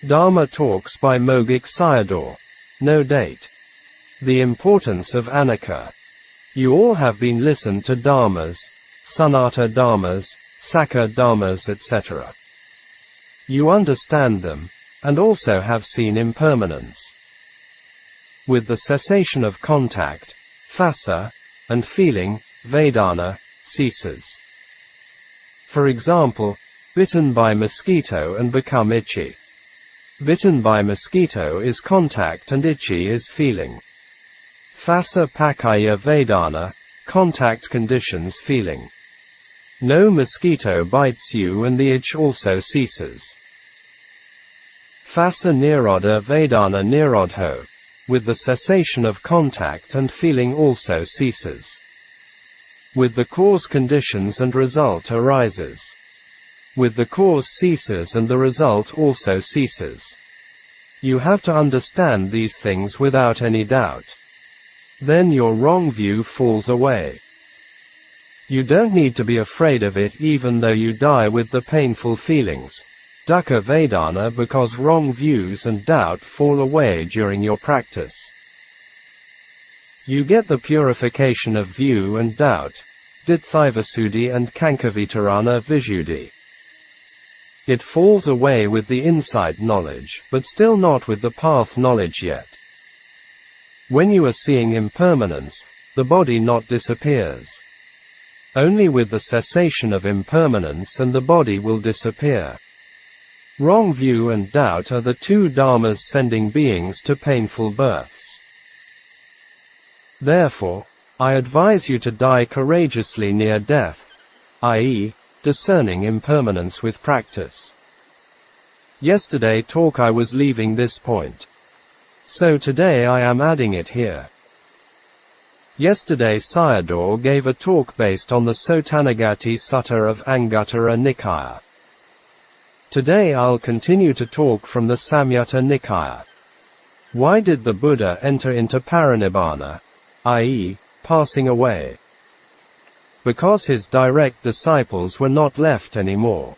Dhamma talks by Mogok Sayadaw. No date. The importance of Anicca. You all have been listened to Dhammas, Sanata Dhammas, Sakka Dhammas, etc. You understand them, and also have seen impermanence. With the cessation of contact, phassa, and feeling, Vedana, ceases. For example, bitten by mosquito and become itchy. Bitten by mosquito is contact and itchy is feeling. Phassa pakaya Vedana, contact conditions feeling. No mosquito bites you and the itch also ceases. Phassa nirodha Vedana nirodho, with the cessation of contact and feeling also ceases. With the cause conditions and result arises. With the cause ceases and the result also ceases. You have to understand these things without any doubt. Then your wrong view falls away. You don't need to be afraid of it even though you die with the painful feelings, Dukkha Vedana, because wrong views and doubt fall away during your practice. You get the purification of view and doubt, Ditthivasuddhi and Kankavitarana Visuddhi. It falls away with the insight knowledge, but still not with the path knowledge yet. When you are seeing impermanence, the body not disappears. Only with the cessation of impermanence and the body will disappear. Wrong view and doubt are the two dharmas sending beings to painful births. Therefore, I advise you to die courageously near death, i.e., discerning impermanence with practice. Yesterday talk I was leaving this point. So today I am adding it here. Yesterday Sayadaw gave a talk based on the Sotanagati Sutta of Anguttara Nikaya. Today I'll continue to talk from the Samyutta Nikaya. Why did the Buddha enter into Parinibbāna, i.e., passing away? Because his direct disciples were not left anymore.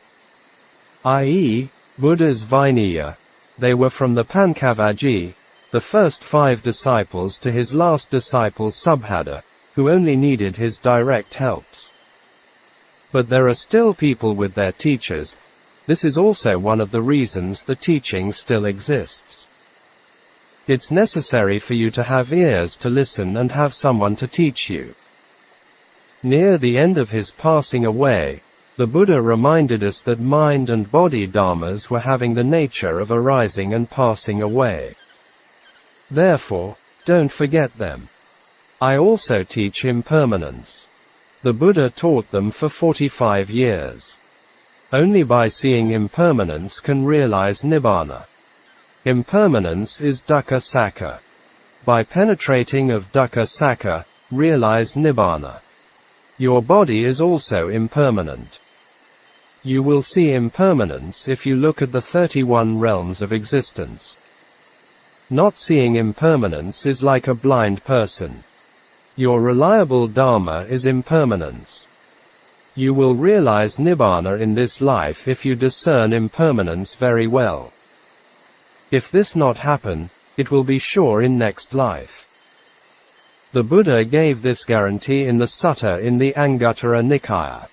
I.e., Buddha's Vinaya, they were from the Pancavaji, the first 5 disciples to his last disciple Subhadda, who only needed his direct helps. But there are still people with their teachers. This is also one of the reasons the teaching still exists. It's necessary for you to have ears to listen and have someone to teach you. Near the end of his passing away, the Buddha reminded us that mind and body dharmas were having the nature of arising and passing away. Therefore, don't forget them. I also teach impermanence. The Buddha taught them for 45 years. Only by seeing impermanence can realize Nibbāna. Impermanence is Dukkha Sakka. By penetrating of Dukkha Sakka, realize Nibbāna. Your body is also impermanent. You will see impermanence if you look at the 31 realms of existence. Not seeing impermanence is like a blind person. Your reliable Dharma is impermanence. You will realize Nibbāna in this life if you discern impermanence very well. If this not happen, it will be sure in next life. The Buddha gave this guarantee in the sutta in the Anguttara Nikaya.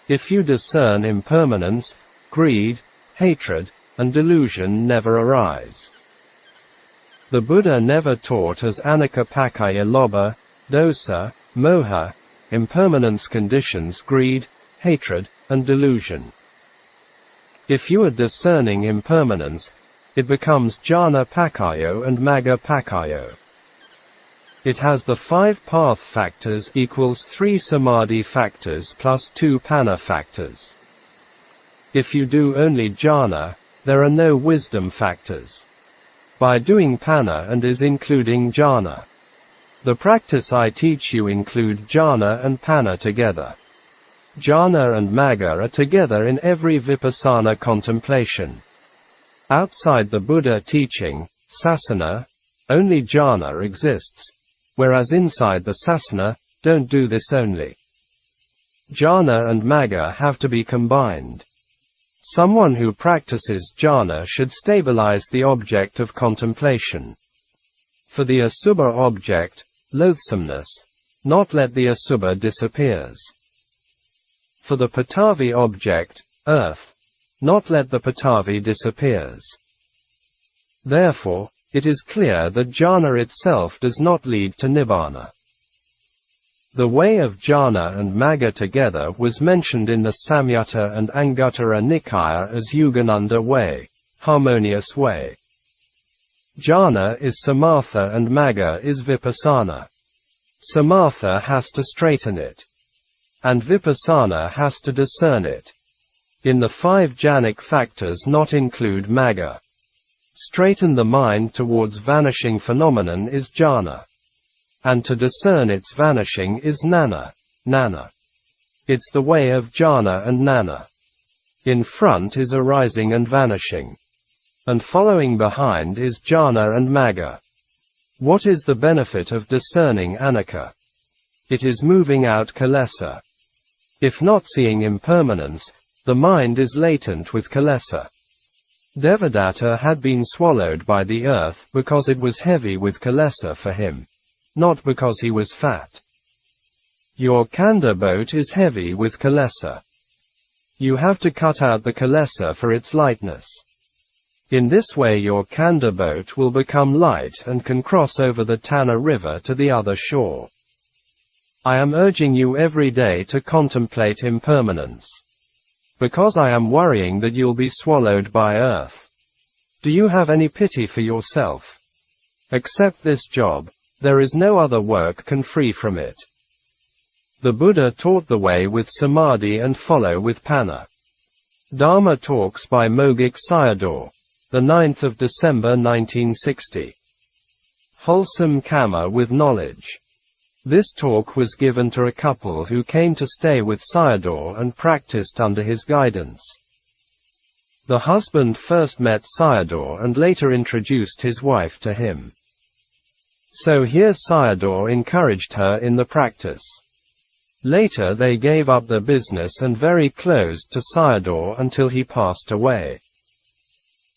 If you discern impermanence, greed, hatred, and delusion never arise. The Buddha never taught as Anicca pakaya lobha, dosa, moha, impermanence conditions greed, hatred, and delusion. If you are discerning impermanence, it becomes jhana pakayo and magga pakayo. It has the 5 path factors equals 3 samadhi factors plus 2 panna factors. If you do only jhana, there are no wisdom factors. By doing panna and is including jhana. The practice I teach you include jhana and panna together. Jhana and magga are together in every vipassana contemplation. Outside the Buddha teaching, sasana, only jhana exists, whereas inside the sasana, don't do this only. Jhana and magga have to be combined. Someone who practices jhana should stabilize the object of contemplation. For the asubha object, loathsomeness, not let the asubha disappears. For the patavi object, earth, not let the patavi disappears. Therefore, it is clear that jhana itself does not lead to Nibbāna. The way of jhana and magga together was mentioned in the Samyutta and Anguttara Nikaya as Yogananda way, harmonious way. Jhana is samatha and magga is vipassana. Samatha has to straighten it, and vipassana has to discern it. In the 5 jhanic factors not include magga. Straighten the mind towards vanishing phenomenon is jhana, and to discern its vanishing is nana. It's the way of jhana and nana. In front is arising and vanishing, and following behind is jhana and magga. What is the benefit of discerning anicca? It is moving out kilesa. If not seeing impermanence, the mind is latent with kilesa. Devadatta had been swallowed by the earth because it was heavy with kilesa for him, not because he was fat. Your kanda boat is heavy with kilesa. You have to cut out the kilesa for its lightness. In this way your kanda boat will become light and can cross over the Tanna river to the other shore. I am urging you every day to contemplate impermanence, because I am worrying that you'll be swallowed by earth. Do you have any pity for yourself? Accept this job, there is no other work can free from it. The Buddha taught the way with samadhi and follow with panna. Dhamma talks by Mogok Sayadaw, the 9th of December 1960. Wholesome Kamma with knowledge. This talk was given to a couple who came to stay with Sayadaw and practiced under his guidance. The husband first met Sayadaw and later introduced his wife to him. So here Sayadaw encouraged her in the practice. Later they gave up their business and very close to Sayadaw until he passed away.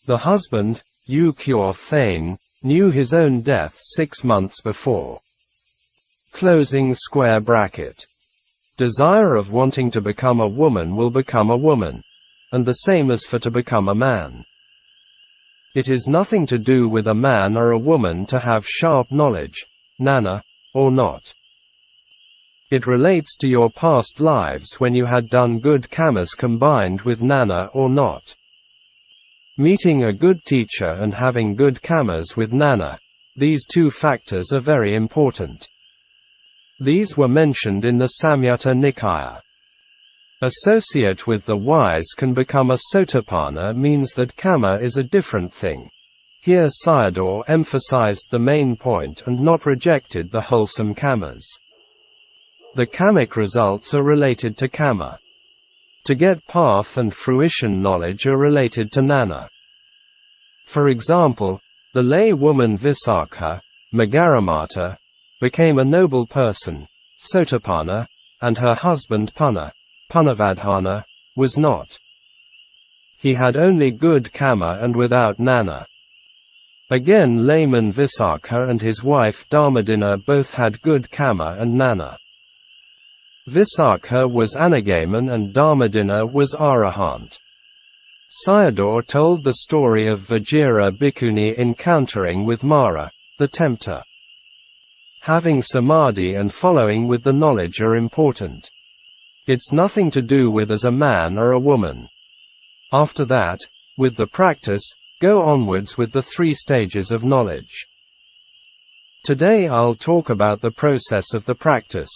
The husband, U Kyor Thain, knew his own death 6 months before. Closing square bracket. Desire of wanting to become a woman will become a woman, and the same as for to become a man. It is nothing to do with a man or a woman to have sharp knowledge, nana, or not. It relates to your past lives when you had done good kammas combined with nana or not. Meeting a good teacher and having good kammas with nana, these 2 factors are very important. These were mentioned in the Samyutta Nikaya. Associate with the wise can become a sotapanna means that kamma is a different thing. Here Sayadaw emphasized the main point and not rejected the wholesome kammas. The kammic results are related to kamma. To get path and fruition knowledge are related to nana. For example, the lay woman Visakha, Magaramata, became a noble person, Sotapanna, and her husband Punna, Punnavadhana, was not. He had only good kamma and without nana. Again layman Visakha and his wife Dharmadina both had good kamma and nana. Visakha was Anagaman and Dharmadina was Arahant. Sayadaw told the story of Vajira Bhikkhuni encountering with Mara, the tempter. Having samadhi and following with the knowledge are important. It's nothing to do with as a man or a woman. After that, with the practice, go onwards with the 3 stages of knowledge. Today I'll talk about the process of the practice.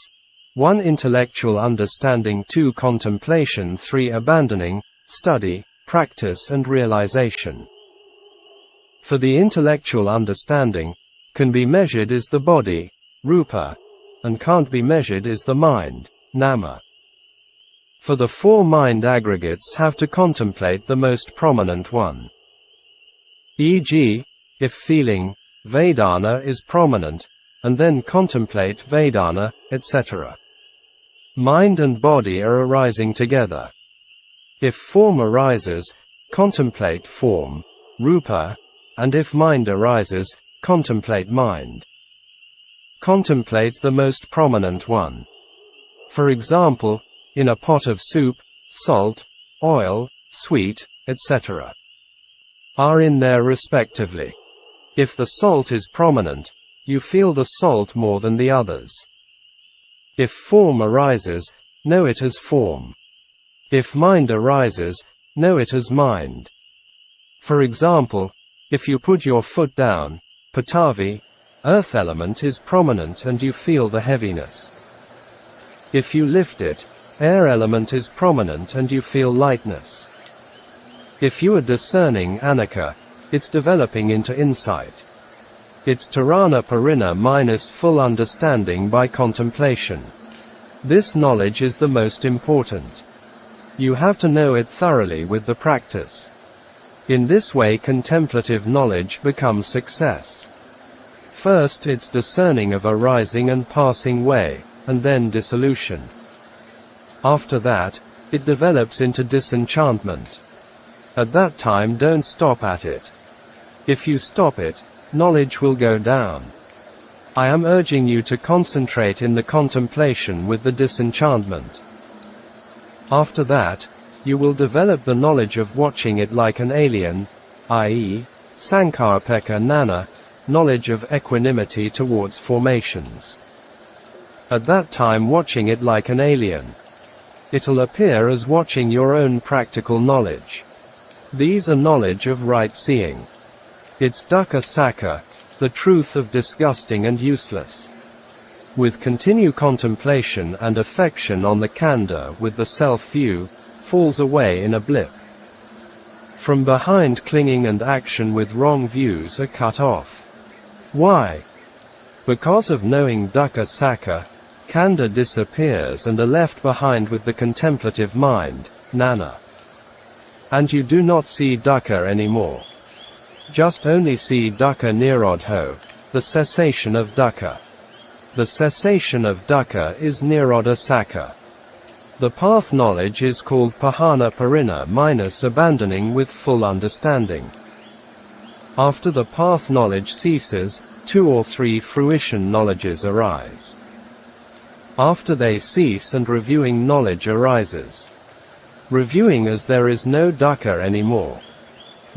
1. Intellectual understanding. 2. Contemplation. 3. Abandoning, study, practice and realization. For the intellectual understanding, can be measured is the body, rupa, and can't be measured is the mind, nama. For the 4 mind aggregates have to contemplate the most prominent one. E.g., if feeling, Vedana is prominent, and then contemplate Vedana, etc. Mind and body are arising together. If form arises, contemplate form, rupa, and if mind arises, contemplate mind. Contemplate the most prominent one. For example, in a pot of soup, salt, oil, sweet, etc. are in there respectively. If the salt is prominent, you feel the salt more than the others. If form arises, know it as form. If mind arises, know it as mind. For example, if you put your foot down, Patavi, earth element is prominent and you feel the heaviness. If you lift it, air element is prominent and you feel lightness. If you are discerning Anicca, it's developing into insight. It's Tarana Parina minus full understanding by contemplation. This knowledge is the most important. You have to know it thoroughly with the practice. In this way contemplative knowledge becomes success. First it's discerning of arising and passing way, and then dissolution. After that, it develops into disenchantment. At that time don't stop at it. If you stop it, knowledge will go down. I am urging you to concentrate in the contemplation with the disenchantment. After that, you will develop the knowledge of watching it like an alien, i.e., Sankarapeka Nana, knowledge of equanimity towards formations. At that time watching it like an alien. It'll appear as watching your own practical knowledge. These are knowledge of right seeing. It's Dukkha Sakka, the truth of disgusting and useless. With continued contemplation and affection on the khandha with the self-view, falls away in a blip. From behind clinging and action with wrong views are cut off. Why? Because of knowing Dukkha Sakka, khandha disappears and are left behind with the contemplative mind, Nana. And you do not see Dukkha anymore. Just only see Dukkha Nirodho, the cessation of Dukkha. The cessation of Dukkha is Nirodha Sakka. The path knowledge is called Pahana Parina minus abandoning with full understanding. After the path knowledge ceases, 2 or 3 fruition knowledges arise. After they cease and reviewing knowledge arises. Reviewing as there is no Dukkha anymore.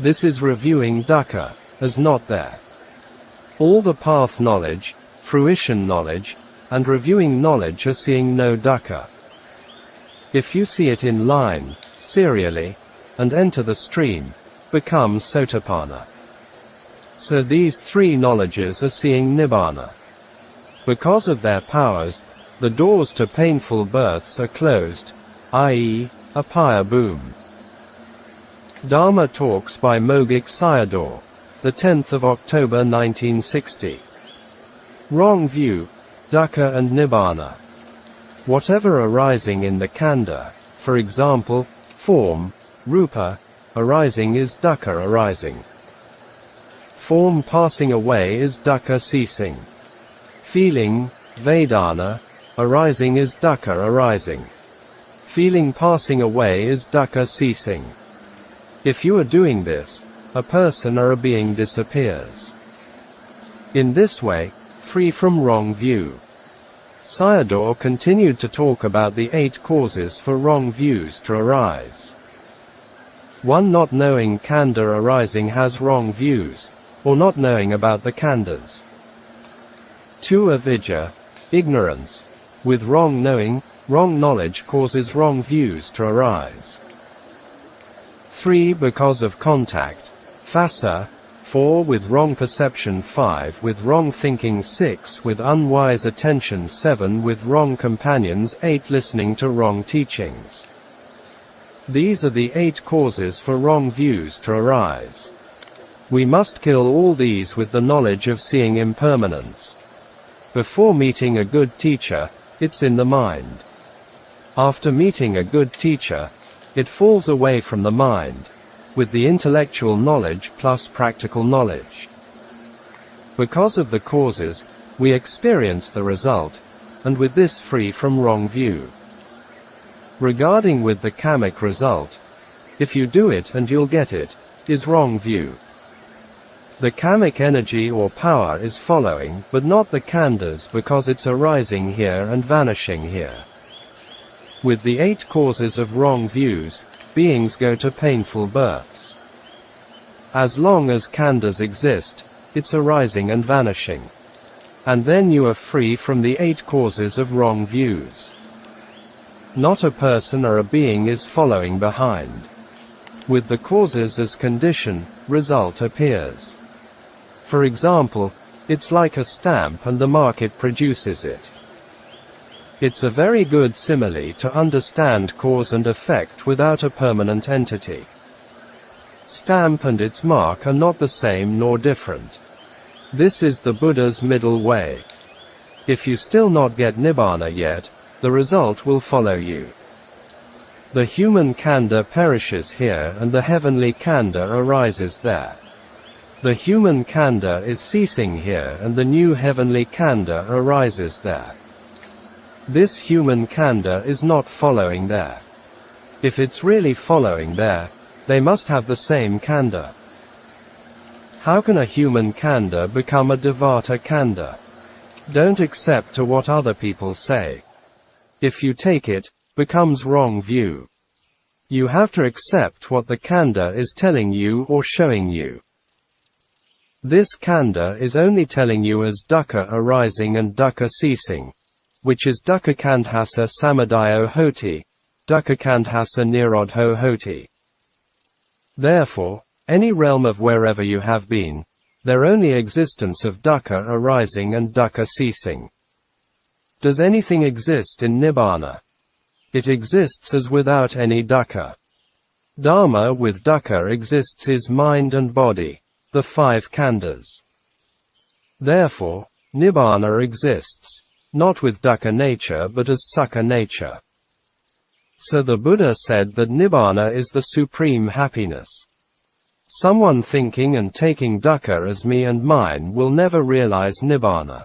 This is reviewing Dukkha, as not there. All the path knowledge, fruition knowledge, and reviewing knowledge are seeing no Dukkha. If you see it in line, serially, and enter the stream, becomes Sotapanna. So these 3 knowledges are seeing Nibbāna. Because of their powers, the doors to painful births are closed, i.e., Apaya boom. Dhamma Talks by Mogok Sayadaw, the 10th of October 1960. Wrong view, Dukkha and Nibbāna. Whatever arising in the khandha, for example, form, rupa, arising is Dukkha arising. Form passing away is Dukkha ceasing. Feeling, Vedana, arising is Dukkha arising. Feeling passing away is Dukkha ceasing. If you are doing this, a person or a being disappears. In this way, free from wrong view. Sayadaw continued to talk about the 8 causes for wrong views to arise. 1. Not knowing khandha arising has wrong views, or not knowing about the khandhas. 2. Avidya, ignorance, with wrong knowing, wrong knowledge causes wrong views to arise. 3. Because of contact, phassa. 4. With wrong perception. 5. With wrong thinking. 6. With unwise attention. 7. With wrong companions. 8. Listening to wrong teachings. These are the 8 causes for wrong views to arise. We must kill all these with the knowledge of seeing impermanence. Before meeting a good teacher, it's in the mind. After meeting a good teacher, it falls away from the mind, with the intellectual knowledge plus practical knowledge. Because of the causes, we experience the result, and with this free from wrong view. Regarding with the kammic result, if you do it and you'll get it, is wrong view. The kamic energy or power is following, but not the khandhas, because it's arising here and vanishing here. With the 8 causes of wrong views, beings go to painful births. As long as khandhas exist, it's arising and vanishing. And then you are free from the 8 causes of wrong views. Not a person or a being is following behind. With the causes as condition, result appears. For example, it's like a stamp and the market produces it. It's a very good simile to understand cause and effect without a permanent entity. Stamp and its mark are not the same nor different. This is the Buddha's middle way. If you still not get Nibbāna yet, the result will follow you. The human khandha perishes here and the heavenly khandha arises there. The human khandha is ceasing here and the new heavenly khandha arises there. This human khandha is not following there. If it's really following there, they must have the same khandha. How can a human khandha become a devata khandha? Don't accept to what other people say. If you take it, becomes wrong view. You have to accept what the khandha is telling you or showing you. This khandha is only telling you as dukkha arising and dukkha ceasing, which is dukkha khandhasa samudayo hoti, dukkha khandhasa nirodho hoti. Therefore, any realm of wherever you have been, their only existence of dukkha arising and dukkha ceasing. Does anything exist in Nibbāna? It exists as without any dukkha. Dhamma with dukkha exists is mind and body, the 5 khandhas. Therefore, Nibbāna exists, not with dukkha nature but as sukha nature. So the Buddha said that Nibbāna is the supreme happiness. Someone thinking and taking dukkha as me and mine will never realize Nibbāna.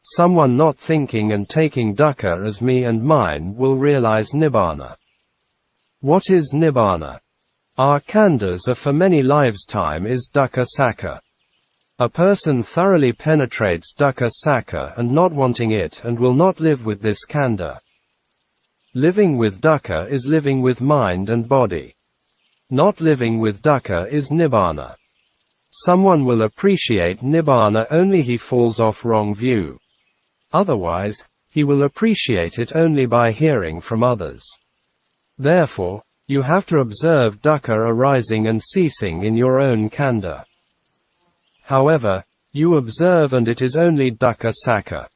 Someone not thinking and taking dukkha as me and mine will realize Nibbāna. What is Nibbāna? Our khandhas are for many lives' time is dukkha sakha. A person thoroughly penetrates dukkha sakha and not wanting it and will not live with this khandha. Living with dukkha is living with mind and body. Not living with dukkha is Nibbāna. Someone will appreciate Nibbāna only he falls off wrong view. Otherwise, he will appreciate it only by hearing from others. Therefore, you have to observe dukkha arising and ceasing in your own khandha. However, you observe and it is only dukkha sakha.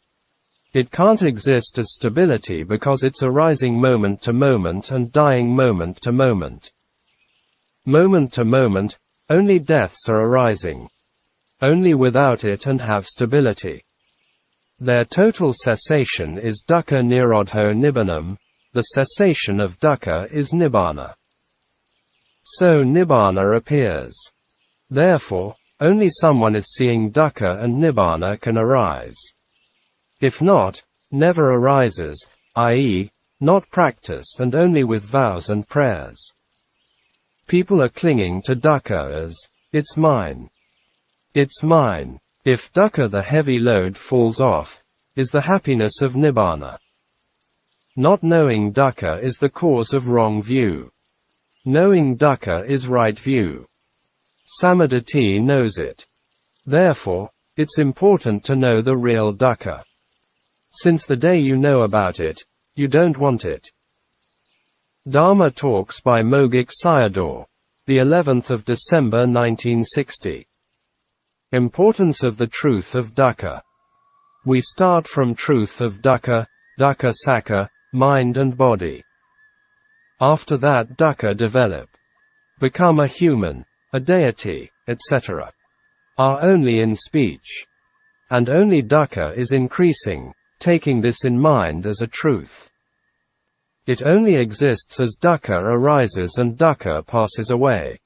It can't exist as stability because it's arising moment to moment and dying moment to moment. Moment to moment, only deaths are arising. Only without it and have stability. Their total cessation is dukkha nirodho nibbānam, the cessation of dukkha is Nibbāna. So Nibbāna appears. Therefore, only someone is seeing dukkha and Nibbāna can arise. If not, never arises, i.e., not practiced and only with vows and prayers. People are clinging to dukkha as, it's mine. It's mine. If dukkha the heavy load falls off, is the happiness of Nibbāna. Not knowing dukkha is the cause of wrong view. Knowing dukkha is right view. Samadhi knows it. Therefore, it's important to know the real dukkha. Since the day you know about it, you don't want it. Dhamma Talks by Mogok Sayadaw, the 11th of December 1960. Importance of the truth of dukkha. We start from truth of dukkha, dukkha sakha, mind and body. After that dukkha develop. Become a human, a deity, etc. Are only in speech. And only dukkha is increasing, taking this in mind as a truth. It only exists as dukkha arises and dukkha passes away.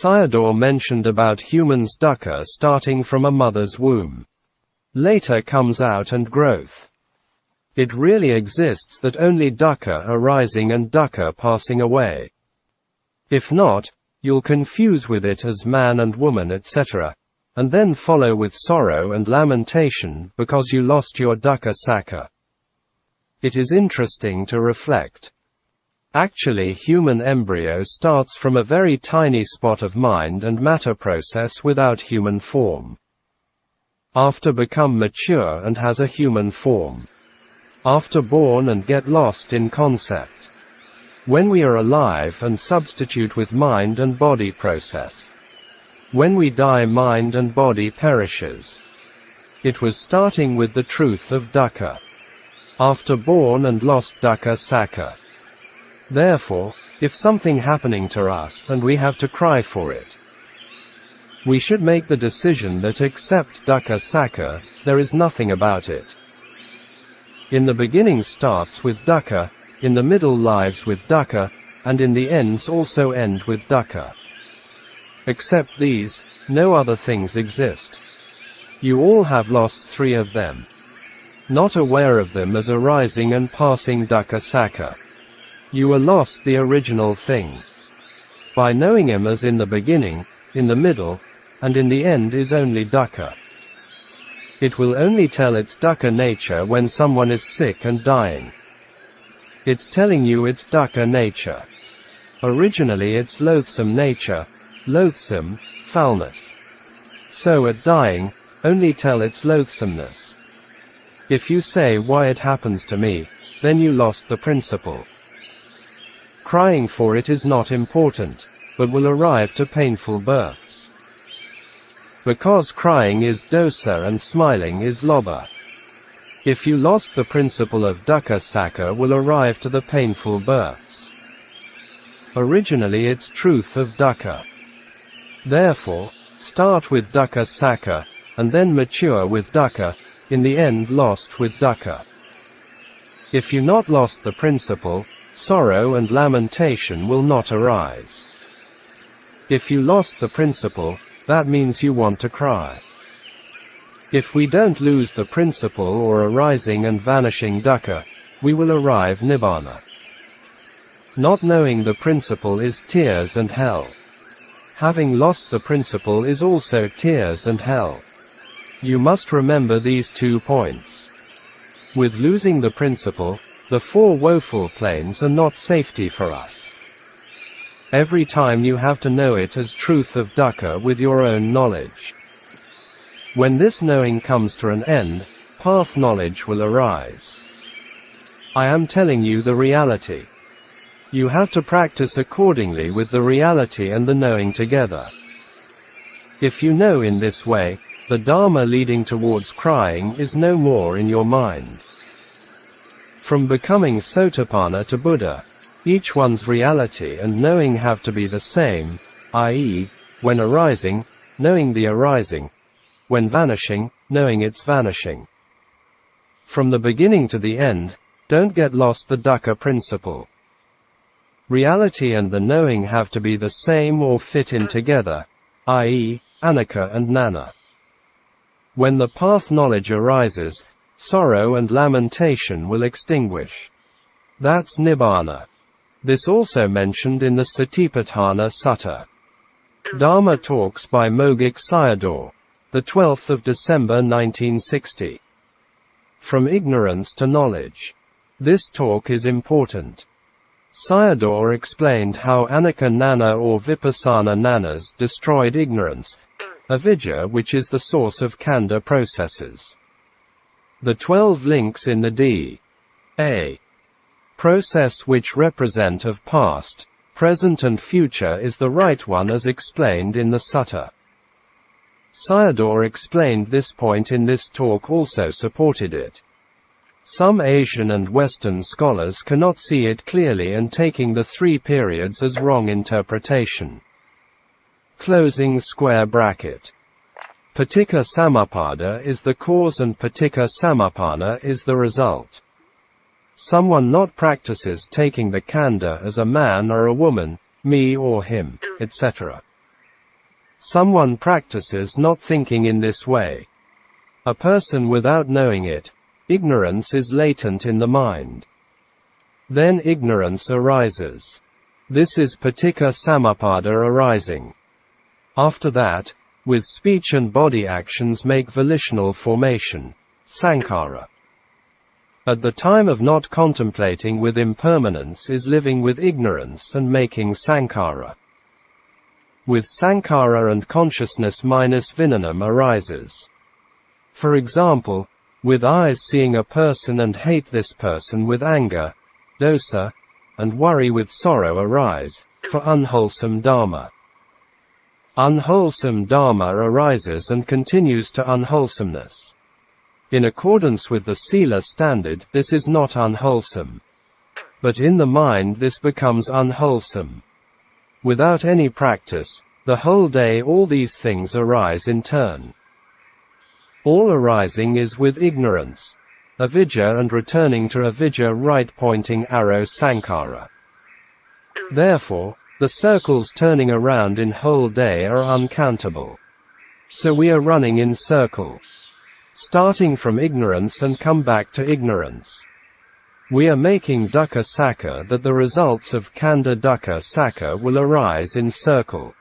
Sayadaw mentioned about humans' dukkha starting from a mother's womb. Later comes out and growth. It really exists that only dukkha arising and dukkha passing away. If not, you'll confuse with it as man and woman etc., and then follow with sorrow and lamentation because you lost your dukkha sakka. It is interesting to reflect. Actually, human embryo starts from a very tiny spot of mind and matter process without human form. After become mature and has a human form. After born and get lost in concept. When we are alive and substitute with mind and body process. When we die, mind and body perishes. It was starting with the truth of dukkha. After born and lost dukkha sakka. Therefore, if something happening to us and we have to cry for it, we should make the decision that except dukkha sakka, there is nothing about it. In the beginning starts with dukkha, in the middle lives with dukkha, and in the ends also end with dukkha. Except these, no other things exist. You all have lost three of them. Not aware of them as arising and passing dukkha sakka. You are lost the original thing. By knowing him as in the beginning, in the middle, and in the end is only dukkha. It will only tell its dukkha nature when someone is sick and dying. It's telling you its dukkha nature. Originally its loathsome nature, loathsome, foulness. So at dying, only tell its loathsomeness. If you say why it happens to me, then you lost the principle. Crying for it is not important, but will arrive to painful births. Because crying is dosa and smiling is lobha. If you lost the principle of dukkha sakka, will arrive to the painful births. Originally it's truth of dukkha. Therefore, start with dukkha sakka, and then mature with dukkha, in the end lost with dukkha. If you not lost the principle, sorrow and lamentation will not arise. If you lost the principle, that means you want to cry. If we don't lose the principle or arising and vanishing dukkha, we will arrive Nibbāna. Not knowing the principle is tears and hell. Having lost the principle is also tears and hell. You must remember these 2 points. With losing the principle, the 4 woeful planes are not safety for us. Every time you have to know it as truth of dukkha with your own knowledge. When this knowing comes to an end, path knowledge will arise. I am telling you the reality. You have to practice accordingly with the reality and the knowing together. If you know in this way, the Dhamma leading towards crying is no more in your mind. From becoming Sotapanna to Buddha, each one's reality and knowing have to be the same, i.e., when arising, knowing the arising, when vanishing, knowing its vanishing. From the beginning to the end, don't get lost the dukkha principle. Reality and the knowing have to be the same or fit in together, i.e., Anicca and Nana. When the path knowledge arises, sorrow and lamentation will extinguish. That's Nibbāna. This also mentioned in the Satipatthana Sutta. Dhamma Talks by Mogok Sayadaw, the 12th of December 1960. From ignorance to knowledge. This talk is important. Sayadaw explained how Anicca Nana or Vipassana Nanas destroyed ignorance, avidya, which is the source of khandha processes. The 12 links in the D.A. process which represent of past, present and future is the right one as explained in the sutta. Sayadaw explained this point in this talk, also supported it. Some Asian and Western scholars cannot see it clearly and taking the 3 periods as wrong interpretation. Closing square bracket. Paticca Samuppada is the cause and Paticca Samuppanna is the result. Someone not practices taking the khandha as a man or a woman, me or him, etc. Someone practices not thinking in this way. A person without knowing it, ignorance is latent in the mind. Then ignorance arises. This is paticca samuppada arising. After that, with speech and body actions make volitional formation, sankhara. At the time of not contemplating with impermanence is living with ignorance and making sankhara. With sankhara and consciousness minus vijnanam arises. For example, with eyes seeing a person and hate this person with anger, dosa, and worry with sorrow arise, for unwholesome Dhamma. Unwholesome Dhamma arises and continues to unwholesomeness. In accordance with the Sila standard, this is not unwholesome. But in the mind this becomes unwholesome. Without any practice, the whole day all these things arise in turn. All arising is with ignorance, avidya, and returning to avidya right-pointing arrow sankhara. Therefore, the circles turning around in whole day are uncountable. So we are running in circle. Starting from ignorance and come back to ignorance. We are making dukkha sakka that the results of khandha dukkha sakka will arise in circle.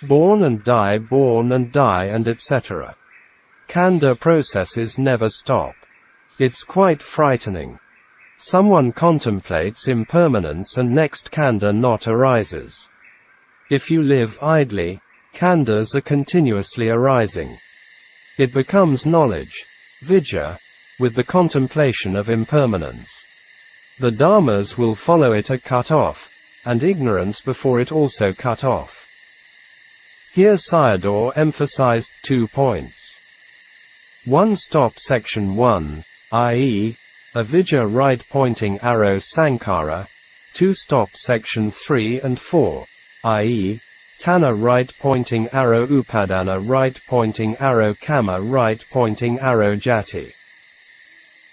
Born and die and etc. Khandha processes never stop. It's quite frightening. Someone contemplates impermanence and next khandha not arises. If you live idly, khandhas are continuously arising. It becomes knowledge, vijja, with the contemplation of impermanence. The dharmas will follow it are cut off, and ignorance before it also cut off. Here Sayadaw emphasized 2 points. 1 stop section 1, i.e., avidya right-pointing arrow sankhara, 2 stop section 3 and 4, i.e., Tanha right-pointing arrow upadana right-pointing arrow kamma right-pointing arrow jati.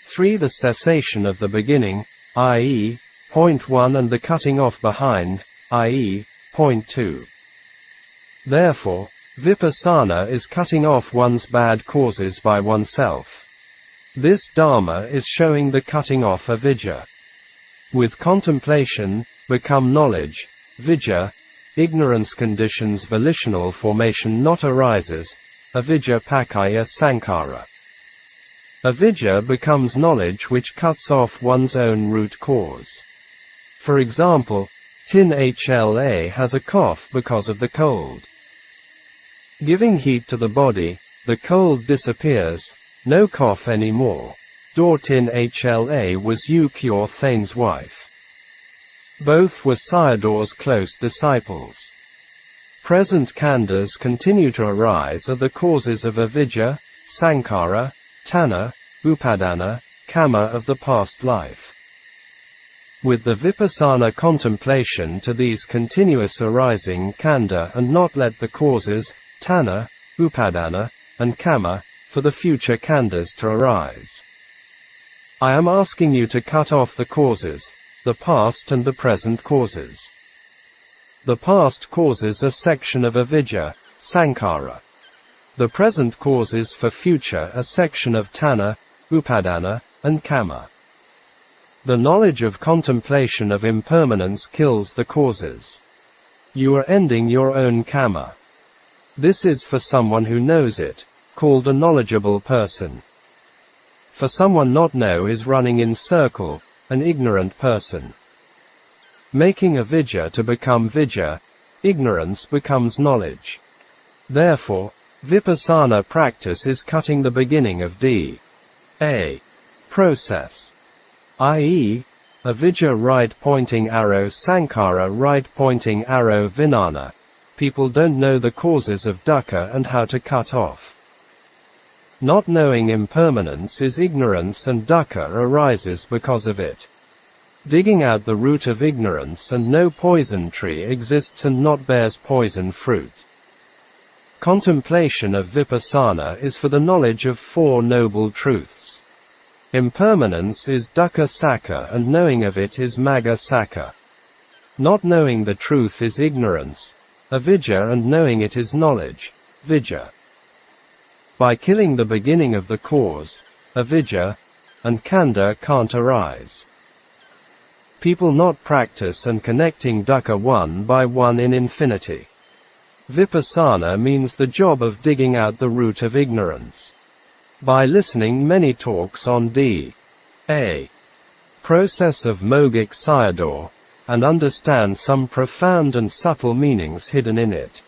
3 the cessation of the beginning, i.e., point 1 and the cutting off behind, i.e., point 2. Therefore, vipassana is cutting off one's bad causes by oneself. This Dhamma is showing the cutting off avidya. With contemplation, become knowledge, vijja, ignorance conditions volitional formation not arises, avidya pakaya sankhara. Avidya becomes knowledge which cuts off one's own root cause. For example, Tin Hla has a cough because of the cold. Giving heat to the body, the cold disappears, no cough anymore. Tin Hla was U Kyor Thain's wife. Both were Sayadaw's close disciples. Present khandhas continue to arise are the causes of avidya, sankhara, tanha, upadana, kamma of the past life. With the vipassana contemplation to these continuous arising khandha and not let the causes, tanha, upadana, and kamma, for the future khandhas to arise. I am asking you to cut off the causes, the past and the present causes. The past causes a section of avidya, sankhara. The present causes for future a section of tanha, upadana, and kamma. The knowledge of contemplation of impermanence kills the causes. You are ending your own kamma. This is for someone who knows it, called a knowledgeable person. For someone not know is running in circle, an ignorant person. Making avidya to become vijja, ignorance becomes knowledge. Therefore, vipassana practice is cutting the beginning of a process. I.e., avidya right-pointing arrow sankhara right-pointing arrow vijnana. People don't know the causes of dukkha and how to cut off. Not knowing impermanence is ignorance and dukkha arises because of it. Digging out the root of ignorance and no poison tree exists and not bears poison fruit. Contemplation of vipassana is for the knowledge of 4 noble truths. Impermanence is dukkha sakka and knowing of it is magga sakka. Not knowing the truth is ignorance, avidya, and knowing it is knowledge, vijja. By killing the beginning of the cause, avidya, and khandha can't arise. people not practice and connecting dukkha one by one in infinity. Vipassana means the job of digging out the root of ignorance. By listening many talks on D.A. process of Mogok Sayadaw, and understand some profound and subtle meanings hidden in it.